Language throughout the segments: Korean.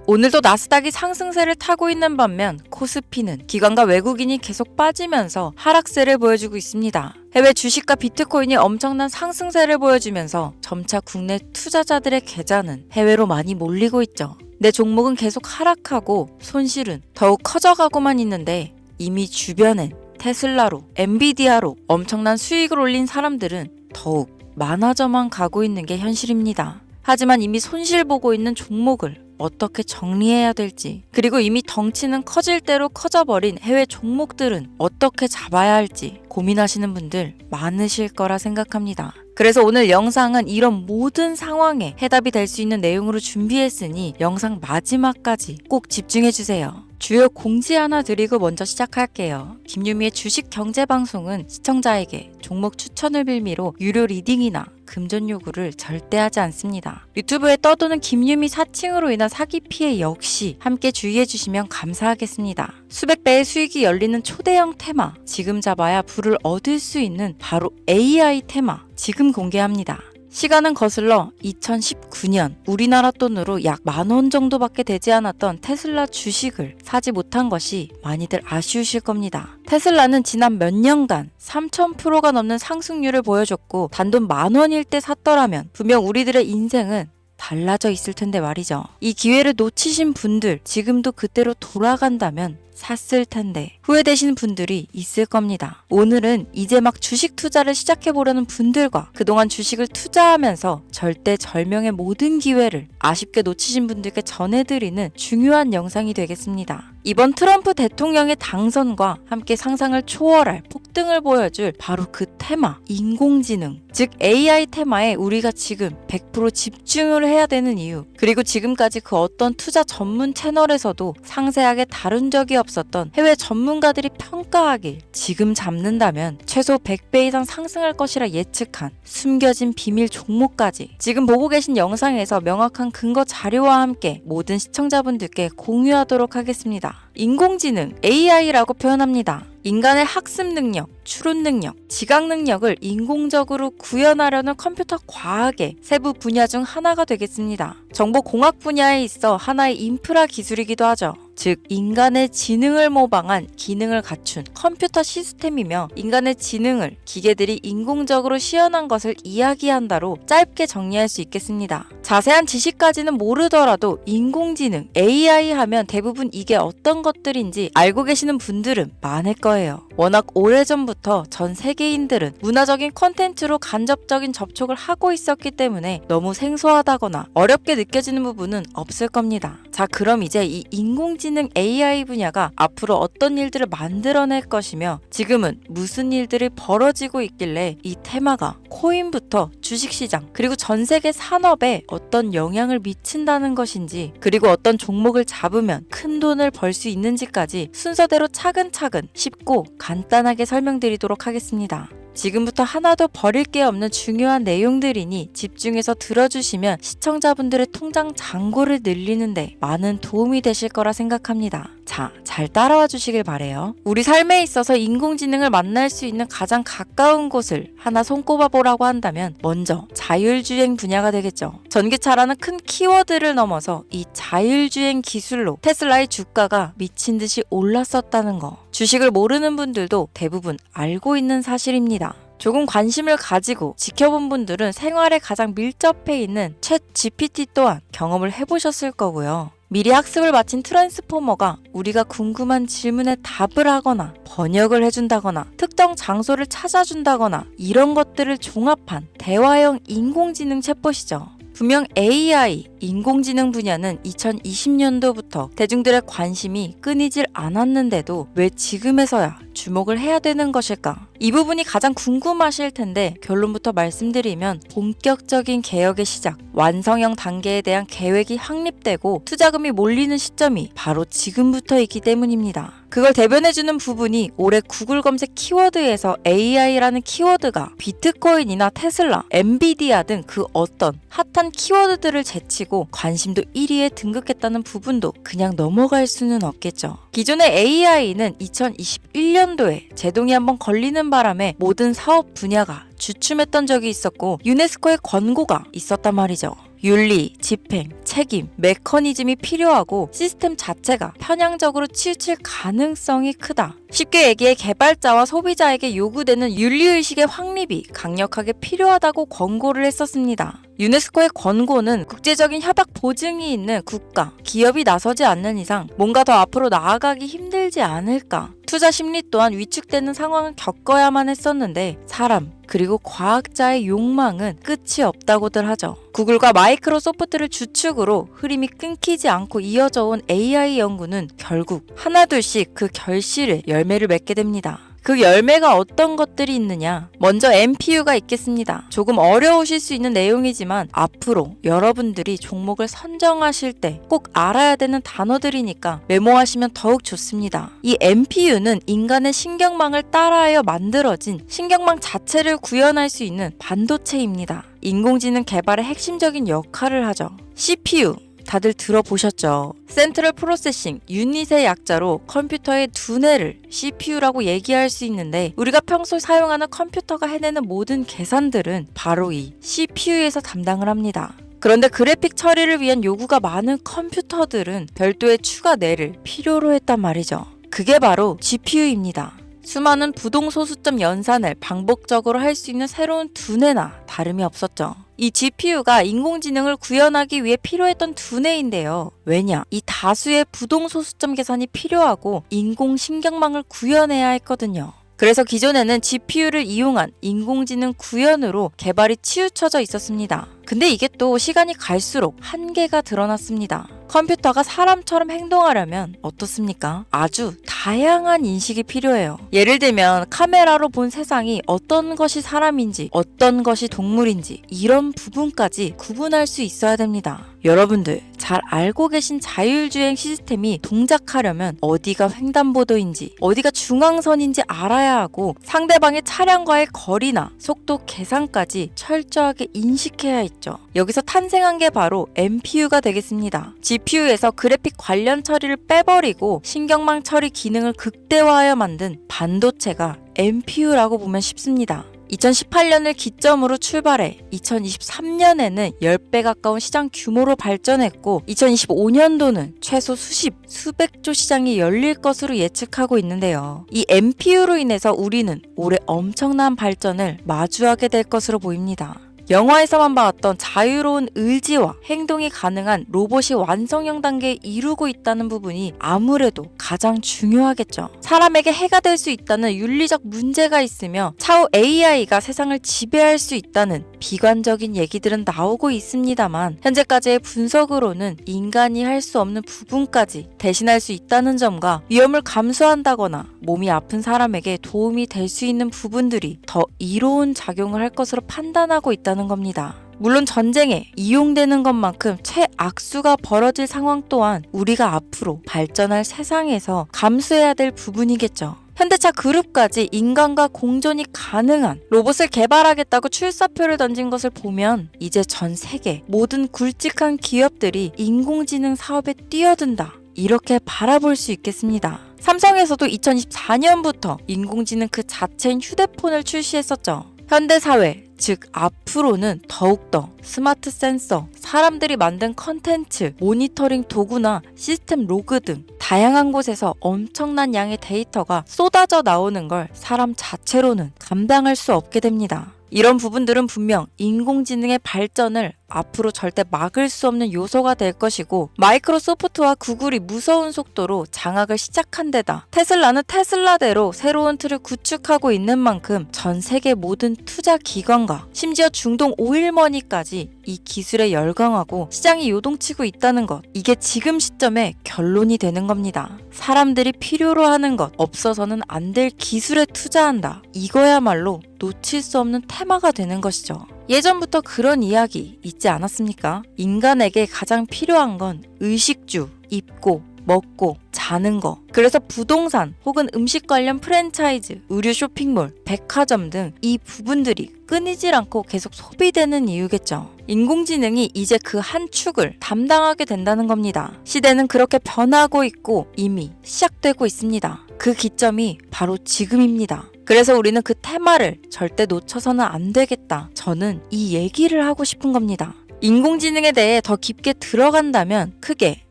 오늘도 나스닥이 상승세를 타고 있는 반면 코스피는 기관과 외국인이 계속 빠지면서 하락세를 보여주고 있습니다. 해외 주식과 비트코인이 엄청난 상승세를 보여주면서 점차 국내 투자자들의 계좌는 해외로 많이 몰리고 있죠. 내 종목은 계속 하락하고 손실은 더욱 커져가고만 있는데 이미 주변엔 테슬라로, 엔비디아로 엄청난 수익을 올린 사람들은 더욱 많아져만 가고 있는 게 현실입니다. 하지만 이미 손실 보고 있는 종목을 어떻게 정리해야 될지, 그리고 이미 덩치는 커질 대로 커져버린 해외 종목들은 어떻게 잡아야 할지 고민하시는 분들 많으실 거라 생각합니다. 그래서 오늘 영상은 이런 모든 상황에 해답이 될 수 있는 내용으로 준비했으니 영상 마지막까지 꼭 집중해주세요. 주요 공지 하나 드리고 먼저 시작할게요. 김유미의 주식 경제 방송은 시청자에게 종목 추천을 빌미로 유료 리딩이나 금전 요구를 절대 하지 않습니다. 유튜브에 떠도는 김유미 사칭으로 인한 사기 피해 역시 함께 주의해 주시면 감사하겠습니다. 수백 배의 수익이 열리는 초대형 테마, 지금 잡아야 부를 얻을 수 있는 바로 AI 테마 지금 공개합니다. 시간은 거슬러 2019년 우리나라 돈으로 약 10,000원 정도밖에 되지 않았던 테슬라 주식을 사지 못한 것이 많이들 아쉬우실 겁니다. 테슬라는 지난 몇 년간 3000%가 넘는 상승률을 보여줬고 단돈 10,000원일 때 샀더라면 분명 우리들의 인생은 달라져 있을 텐데 말이죠. 이 기회를 놓치신 분들, 지금도 그때로 돌아간다면 샀을 텐데 후회되시는 분들이 있을 겁니다. 오늘은 이제 막 주식 투자를 시작해보려는 분들과 그동안 주식을 투자하면서 절대절명의 모든 기회를 아쉽게 놓치신 분들께 전해드리는 중요한 영상이 되겠습니다. 이번 트럼프 대통령의 당선과 함께 상상을 초월할 폭등을 보여줄 바로 그 테마, 인공지능, 즉 AI 테마에 우리가 지금 100% 집중을 해야 되는 이유, 그리고 지금까지 그 어떤 투자 전문 채널에서도 상세하게 다룬 적이 없었던 해외 전문가들이 평가하길 지금 잡는다면 최소 100배 이상 상승할 것이라 예측한 숨겨진 비밀 종목까지 지금 보고 계신 영상에서 명확한 근거 자료와 함께 모든 시청자분들께 공유하도록 하겠습니다. 인공지능, AI라고 표현합니다. 인간의 학습 능력, 추론 능력, 지각 능력을 인공적으로 구현하려는 컴퓨터 과학의 세부 분야 중 하나가 되겠습니다. 정보공학 분야에 있어 하나의 인프라 기술이기도 하죠. 즉 인간의 지능을 모방한 기능을 갖춘 컴퓨터 시스템이며 인간의 지능을 기계들이 인공적으로 시연한 것을 이야기한다로 짧게 정리할 수 있겠습니다. 자세한 지식까지는 모르더라도 인공지능, AI 하면 대부분 이게 어떤 것들인지 알고 계시는 분들은 많을 거예요. 워낙 오래전부터 전 세계인들은 문화적인 콘텐츠로 간접적인 접촉을 하고 있었기 때문에 너무 생소하다거나 어렵게 느껴지는 부분은 없을 겁니다. 자, 그럼 이제 이 인공지능 AI 분야가 앞으로 어떤 일들을 만들어낼 것이며 지금은 무슨 일들이 벌어지고 있길래 이 테마가 코인부터 주식시장 그리고 전 세계 산업에 어떤 영향을 미친다는 것인지, 그리고 어떤 종목을 잡으면 큰 돈을 벌 수 있는지까지 순서대로 차근차근 쉽고 간단하게 설명드리도록 하겠습니다. 지금부터 하나도 버릴 게 없는 중요한 내용들이니 집중해서 들어주시면 시청자분들의 통장 잔고를 늘리는데 많은 도움이 되실 거라 생각합니다. 자, 잘 따라와 주시길 바래요. 우리 삶에 있어서 인공지능을 만날 수 있는 가장 가까운 곳을 하나 손꼽아 보라고 한다면 먼저 자율주행 분야가 되겠죠. 전기차라는 큰 키워드를 넘어서 이 자율주행 기술로 테슬라의 주가가 미친 듯이 올랐었다는 거, 주식을 모르는 분들도 대부분 알고 있는 사실입니다. 조금 관심을 가지고 지켜본 분들은 생활에 가장 밀접해 있는 챗 GPT 또한 경험을 해보셨을 거고요. 미리 학습을 마친 트랜스포머가 우리가 궁금한 질문에 답을 하거나 번역을 해준다거나 특정 장소를 찾아준다거나 이런 것들을 종합한 대화형 인공지능 챗봇이죠. 분명 AI, 인공지능 분야는 2020년도부터 대중들의 관심이 끊이질 않았는데도 왜 지금에서야 주목을 해야 되는 것일까? 이 부분이 가장 궁금하실 텐데 결론부터 말씀드리면 본격적인 개혁의 시작, 완성형 단계에 대한 계획이 확립되고 투자금이 몰리는 시점이 바로 지금부터이기 때문입니다. 그걸 대변해주는 부분이 올해 구글 검색 키워드에서 AI라는 키워드가 비트코인이나 테슬라, 엔비디아 등 그 어떤 핫한 키워드들을 제치고 관심도 1위에 등극했다는 부분도 그냥 넘어갈 수는 없겠죠. 기존의 AI는 2021년도에 제동이 한번 걸리는 바람에 모든 사업 분야가 주춤했던 적이 있었고 유네스코의 권고가 있었단 말이죠. 윤리, 집행, 책임, 메커니즘이 필요하고 시스템 자체가 편향적으로 치우칠 가능성이 크다. 쉽게 얘기해 개발자와 소비자에게 요구되는 윤리의식의 확립이 강력하게 필요하다고 권고를 했었습니다. 유네스코의 권고는 국제적인 협약 보증이 있는 국가, 기업이 나서지 않는 이상 뭔가 더 앞으로 나아가기 힘들지 않을까. 투자 심리 또한 위축되는 상황을 겪어야만 했었는데 사람, 그리고 과학자의 욕망은 끝이 없다고들 하죠. 구글과 마이크로소프트를 주축으로 흐름이 끊기지 않고 이어져 온 AI 연구는 결국 하나둘씩 그 결실의 열매를 맺게 됩니다. 그 열매가 어떤 것들이 있느냐? 먼저 MPU가 있겠습니다. 조금 어려우실 수 있는 내용이지만 앞으로 여러분들이 종목을 선정하실 때 꼭 알아야 되는 단어들이니까 메모하시면 더욱 좋습니다. 이 MPU는 인간의 신경망을 따라하여 만들어진 신경망 자체를 구현할 수 있는 반도체입니다. 인공지능 개발의 핵심적인 역할을 하죠. CPU 다들 들어보셨죠? 센트럴 프로세싱 유닛의 약자로 컴퓨터의 두뇌를 CPU라고 얘기할 수 있는데 우리가 평소 사용하는 컴퓨터가 해내는 모든 계산들은 바로 이 CPU에서 담당을 합니다. 그런데 그래픽 처리를 위한 요구가 많은 컴퓨터들은 별도의 추가 뇌를 필요로 했단 말이죠. 그게 바로 GPU입니다. 수많은 부동소수점 연산을 반복적으로 할 수 있는 새로운 두뇌나 다름이 없었죠. 이 GPU가 인공지능을 구현하기 위해 필요했던 두뇌인데요. 왜냐? 이 다수의 부동소수점 계산이 필요하고 인공신경망을 구현해야 했거든요. 그래서 기존에는 GPU를 이용한 인공지능 구현으로 개발이 치우쳐져 있었습니다. 근데 이게 또 시간이 갈수록 한계가 드러났습니다. 컴퓨터가 사람처럼 행동하려면 어떻습니까? 아주 다양한 인식이 필요해요. 예를 들면 카메라로 본 세상이 어떤 것이 사람인지 어떤 것이 동물인지 이런 부분까지 구분할 수 있어야 됩니다. 여러분들 잘 알고 계신 자율주행 시스템이 동작하려면 어디가 횡단보도인지 어디가 중앙선인지 알아야 하고 상대방의 차량과의 거리나 속도 계산까지 철저하게 인식해야 있죠. 여기서 탄생한 게 바로 MPU가 되겠습니다. GPU에서 그래픽 관련 처리를 빼버리고 신경망 처리 기능을 극대화하여 만든 반도체가 MPU라고 보면 쉽습니다. 2018년을 기점으로 출발해 2023년에는 10배 가까운 시장 규모로 발전했고 2025년도는 최소 수백조 시장이 열릴 것으로 예측하고 있는데요. 이 MPU로 인해서 우리는 올해 엄청난 발전을 마주하게 될 것으로 보입니다. 영화에서만 봤던 자유로운 의지와 행동이 가능한 로봇이 완성형 단계에 이루고 있다는 부분이 아무래도 가장 중요하겠죠. 사람에게 해가 될 수 있다는 윤리적 문제가 있으며 차후 AI가 세상을 지배할 수 있다는 비관적인 얘기들은 나오고 있습니다만 현재까지의 분석으로는 인간이 할 수 없는 부분까지 대신할 수 있다는 점과 위험을 감수한다거나 몸이 아픈 사람에게 도움이 될 수 있는 부분들이 더 이로운 작용을 할 것으로 판단하고 있다는 겁니다. 물론 전쟁에 이용되는 것만큼 최악수가 벌어질 상황 또한 우리가 앞으로 발전할 세상에서 감수해야 될 부분이겠죠. 현대차 그룹까지 인간과 공존이 가능한 로봇을 개발하겠다고 출사표를 던진 것을 보면 이제 전 세계 모든 굵직한 기업들이 인공지능 사업에 뛰어든다. 이렇게 바라볼 수 있겠습니다. 삼성에서도 2024년부터 인공지능 그 자체인 휴대폰을 출시했었죠. 현대사회, 즉 앞으로는 더욱더 스마트 센서, 사람들이 만든 컨텐츠, 모니터링 도구나 시스템 로그 등 다양한 곳에서 엄청난 양의 데이터가 쏟아져 나오는 걸 사람 자체로는 감당할 수 없게 됩니다. 이런 부분들은 분명 인공지능의 발전을 앞으로 절대 막을 수 없는 요소가 될 것이고 마이크로소프트와 구글이 무서운 속도로 장악을 시작한 데다 테슬라는 테슬라대로 새로운 틀을 구축하고 있는 만큼 전 세계 모든 투자 기관과 심지어 중동 오일머니까지 이 기술에 열광하고 시장이 요동치고 있다는 것, 이게 지금 시점에 결론이 되는 겁니다. 사람들이 필요로 하는 것, 없어서는 안 될 기술에 투자한다. 이거야말로 놓칠 수 없는 테마가 되는 것이죠. 예전부터 그런 이야기 있지 않았습니까? 인간에게 가장 필요한 건 의식주, 입고, 먹고, 자는 거. 그래서 부동산 혹은 음식 관련 프랜차이즈, 의류 쇼핑몰, 백화점 등 이 부분들이 끊이질 않고 계속 소비되는 이유겠죠. 인공지능이 이제 그 한 축을 담당하게 된다는 겁니다. 시대는 그렇게 변하고 있고 이미 시작되고 있습니다. 그 기점이 바로 지금입니다. 그래서 우리는 그 테마를 절대 놓쳐서는 안 되겠다. 저는 이 얘기를 하고 싶은 겁니다. 인공지능에 대해 더 깊게 들어간다면 크게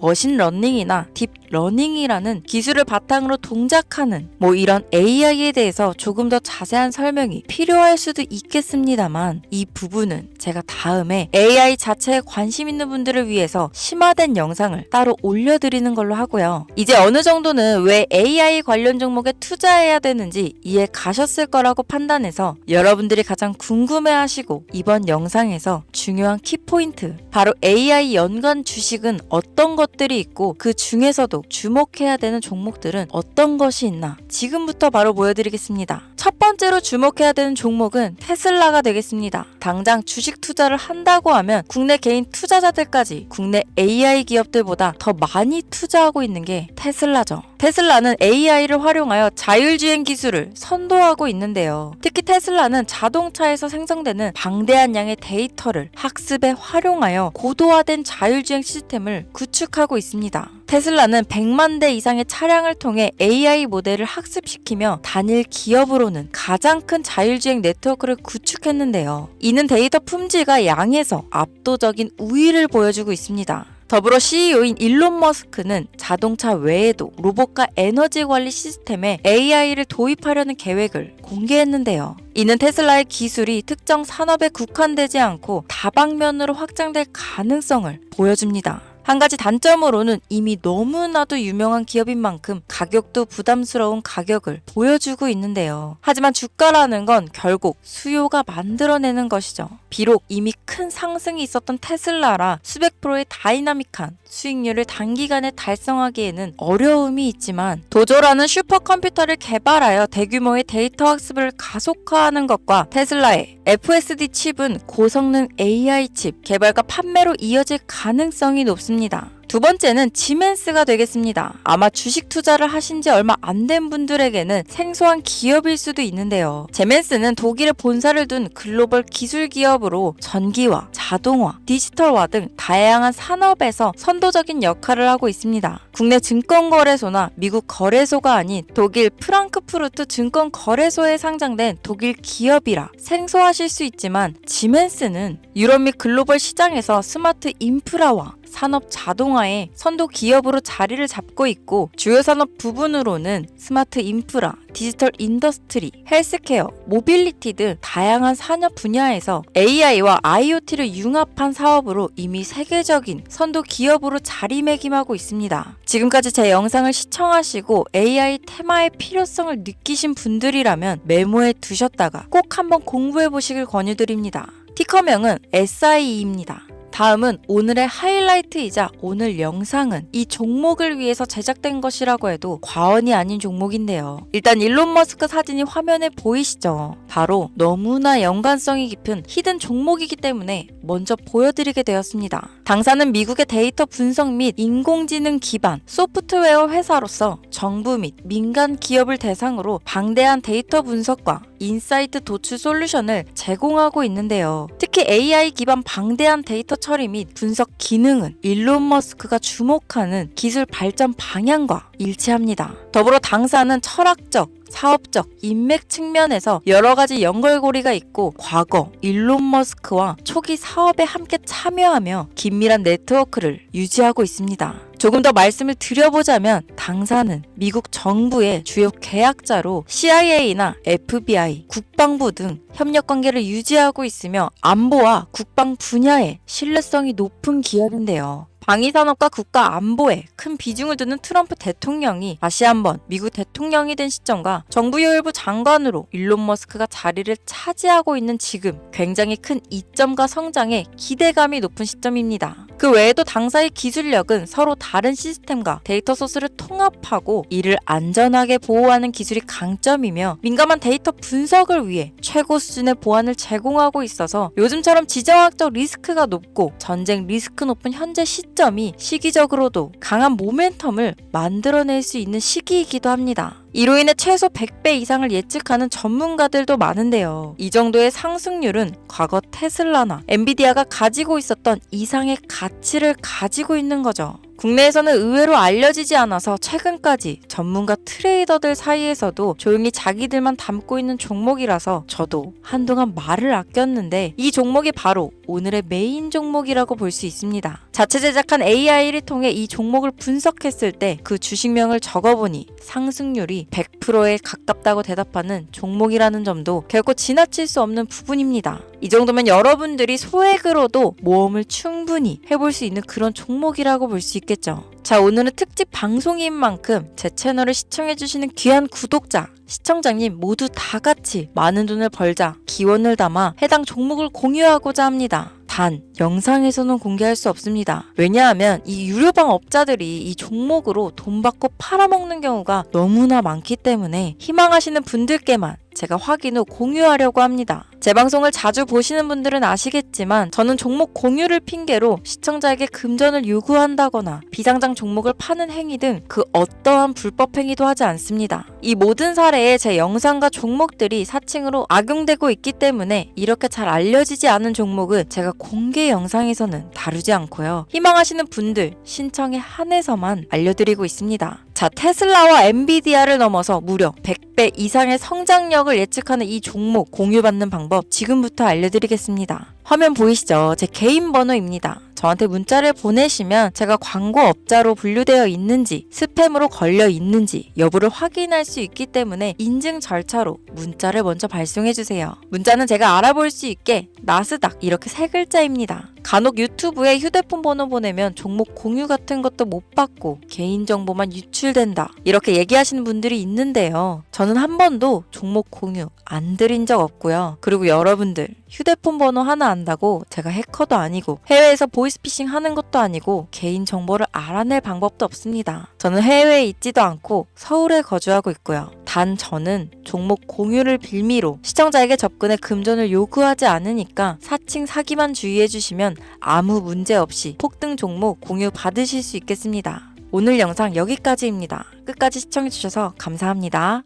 머신러닝이나 딥러닝이라는 기술을 바탕으로 동작하는 이런 AI에 대해서 조금 더 자세한 설명이 필요할 수도 있겠습니다만 이 부분은 제가 다음에 AI 자체에 관심 있는 분들을 위해서 심화된 영상을 따로 올려드리는 걸로 하고요. 이제 어느 정도는 왜 AI 관련 종목에 투자해야 되는지 이해 가셨을 거라고 판단해서 여러분들이 가장 궁금해하시고 이번 영상에서 중요한 키포인트 바로 AI 연관 주식은 어떤 것들이 있고 그 중에서도 주목해야 되는 종목들은 어떤 것이 있나 지금부터 바로 보여드리겠습니다. 첫 번째로 주목해야 되는 종목은 테슬라가 되겠습니다. 당장 주식 투자를 한다고 하면 국내 개인 투자자들까지 국내 AI 기업들보다 더 많이 투자하고 있는 게 테슬라죠. 테슬라는 AI를 활용하여 자율주행 기술을 선도하고 있는데요. 특히 테슬라는 자동차에서 생성되는 방대한 양의 데이터를 학습에 활용하여 고도화된 자율주행 시스템을 구축하고 있습니다. 테슬라는 100만 대 이상의 차량을 통해 AI 모델을 학습시키며 단일 기업으로는 가장 큰 자율주행 네트워크를 구축했는데요. 이는 데이터 품질과 양에서 압도적인 우위를 보여주고 있습니다. 더불어 CEO인 일론 머스크는 자동차 외에도 로봇과 에너지 관리 시스템에 AI를 도입하려는 계획을 공개했는데요. 이는 테슬라의 기술이 특정 산업에 국한되지 않고 다방면으로 확장될 가능성을 보여줍니다. 한 가지 단점으로는 이미 너무나도 유명한 기업인 만큼 가격도 부담스러운 가격을 보여주고 있는데요. 하지만 주가라는 건 결국 수요가 만들어내는 것이죠. 비록 이미 큰 상승이 있었던 테슬라라 수백 프로의 다이나믹한 수익률을 단기간에 달성하기에는 어려움이 있지만 도조라는 슈퍼컴퓨터를 개발하여 대규모의 데이터 학습을 가속화하는 것과 테슬라의 FSD 칩은 고성능 AI 칩 개발과 판매로 이어질 가능성이 높습니다. 두 번째는 지멘스가 되겠습니다. 아마 주식 투자를 하신 지 얼마 안 된 분들에게는 생소한 기업일 수도 있는데요. 지멘스는 독일에 본사를 둔 글로벌 기술 기업으로 전기화, 자동화, 디지털화 등 다양한 산업에서 선도적인 역할을 하고 있습니다. 국내 증권거래소나 미국 거래소가 아닌 독일 프랑크푸르트 증권거래소에 상장된 독일 기업이라 생소하실 수 있지만 지멘스는 유럽 및 글로벌 시장에서 스마트 인프라와 산업 자동화의 선도 기업으로 자리를 잡고 있고 주요 산업 부분으로는 스마트 인프라, 디지털 인더스트리, 헬스케어, 모빌리티 등 다양한 산업 분야에서 AI와 IoT를 융합한 사업으로 이미 세계적인 선도 기업으로 자리매김하고 있습니다. 지금까지 제 영상을 시청하시고 AI 테마의 필요성을 느끼신 분들이라면 메모해 두셨다가 꼭 한번 공부해 보시길 권유드립니다. 티커명은 SIE입니다. 다음은 오늘의 하이라이트이자 오늘 영상은 이 종목을 위해서 제작된 것이라고 해도 과언이 아닌 종목인데요. 일단 일론 머스크 사진이 화면에 보이시죠? 바로 너무나 연관성이 깊은 히든 종목이기 때문에 먼저 보여드리게 되었습니다. 당사는 미국의 데이터 분석 및 인공지능 기반 소프트웨어 회사로서 정부 및 민간 기업을 대상으로 방대한 데이터 분석과 인사이트 도출 솔루션을 제공하고 있는데요. 특히 AI 기반 방대한 데이터 처리 및 분석 기능은 일론 머스크가 주목하는 기술 발전 방향과 일치합니다. 더불어 당사는 철학적, 사업적, 인맥 측면에서 여러 가지 연결고리가 있고 과거 일론 머스크와 초기 사업에 함께 참여하며 긴밀한 네트워크를 유지하고 있습니다. 조금 더 말씀을 드려보자면 당사는 미국 정부의 주요 계약자로 CIA나 FBI, 국방부 등 협력 관계를 유지하고 있으며 안보와 국방 분야에 신뢰성이 높은 기업인데요. 방위산업과 국가 안보에 큰 비중을 두는 트럼프 대통령이 다시 한번 미국 대통령이 된 시점과 정부요일부 장관으로 일론 머스크가 자리를 차지하고 있는 지금 굉장히 큰 이점과 성장에 기대감이 높은 시점입니다. 그 외에도 당사의 기술력은 서로 다른 시스템과 데이터 소스를 통합하고 이를 안전하게 보호하는 기술이 강점이며 민감한 데이터 분석을 위해 최고 수준의 보안을 제공하고 있어서 요즘처럼 지정학적 리스크가 높고 전쟁 리스크 높은 현재 시점이 시기적으로도 강한 모멘텀을 만들어낼 수 있는 시기이기도 합니다. 이로 인해 최소 100배 이상을 예측하는 전문가들도 많은데요. 이 정도의 상승률은 과거 테슬라나 엔비디아가 가지고 있었던 이상의 가치를 가지고 있는 거죠. 국내에서는 의외로 알려지지 않아서 최근까지 전문가 트레이더들 사이에서도 조용히 자기들만 담고 있는 종목이라서 저도 한동안 말을 아꼈는데 이 종목이 바로 오늘의 메인 종목이라고 볼 수 있습니다. 자체 제작한 AI를 통해 이 종목을 분석했을 때 그 주식명을 적어보니 상승률이 100%에 가깝다고 대답하는 종목이라는 점도 결코 지나칠 수 없는 부분입니다. 이 정도면 여러분들이 소액으로도 모험을 충분히 해볼 수 있는 그런 종목이라고 볼 수 있겠죠. 자, 오늘은 특집 방송인 만큼 제 채널을 시청해주시는 귀한 구독자, 시청자님 모두 다 같이 많은 돈을 벌자 기원을 담아 해당 종목을 공유하고자 합니다. 단, 영상에서는 공개할 수 없습니다. 왜냐하면 이 유료방 업자들이 이 종목으로 돈 받고 팔아먹는 경우가 너무나 많기 때문에 희망하시는 분들께만 제가 확인 후 공유하려고 합니다. 제 방송을 자주 보시는 분들은 아시겠지만 저는 종목 공유를 핑계로 시청자에게 금전을 요구한다거나 비상장 종목을 파는 행위 등 그 어떠한 불법 행위도 하지 않습니다. 이 모든 사례에 제 영상과 종목들이 사칭으로 악용되고 있기 때문에 이렇게 잘 알려지지 않은 종목은 제가 공개 영상에서는 다루지 않고요. 희망하시는 분들 신청에 한해서만 알려드리고 있습니다. 자, 테슬라와 엔비디아를 넘어서 무려 100배 이상의 성장력을 예측하는 이 종목 공유받는 방법 지금부터 알려드리겠습니다. 화면 보이시죠? 제 개인 번호입니다. 저한테 문자를 보내시면 제가 광고업자로 분류되어 있는지 스팸으로 걸려 있는지 여부를 확인할 수 있기 때문에 인증 절차로 문자를 먼저 발송해주세요. 문자는 제가 알아볼 수 있게 나스닥 이렇게 3글자입니다. 간혹 유튜브에 휴대폰 번호 보내면 종목 공유 같은 것도 못 받고 개인정보만 유출된다 이렇게 얘기하시는 분들이 있는데요. 저는 한 번도 종목 공유 안 드린 적 없고요. 그리고 여러분들 휴대폰 번호 하나 안다고 제가 해커도 아니고 해외에서 보이스피싱 하는 것도 아니고 개인정보를 알아낼 방법도 없습니다. 저는 해외에 있지도 않고 서울에 거주하고 있고요. 단 저는 종목 공유를 빌미로 시청자에게 접근해 금전을 요구하지 않으니까 사칭 사기만 주의해 주시면 아무 문제 없이 폭등 종목 공유 받으실 수 있겠습니다. 오늘 영상 여기까지입니다. 끝까지 시청해 주셔서 감사합니다.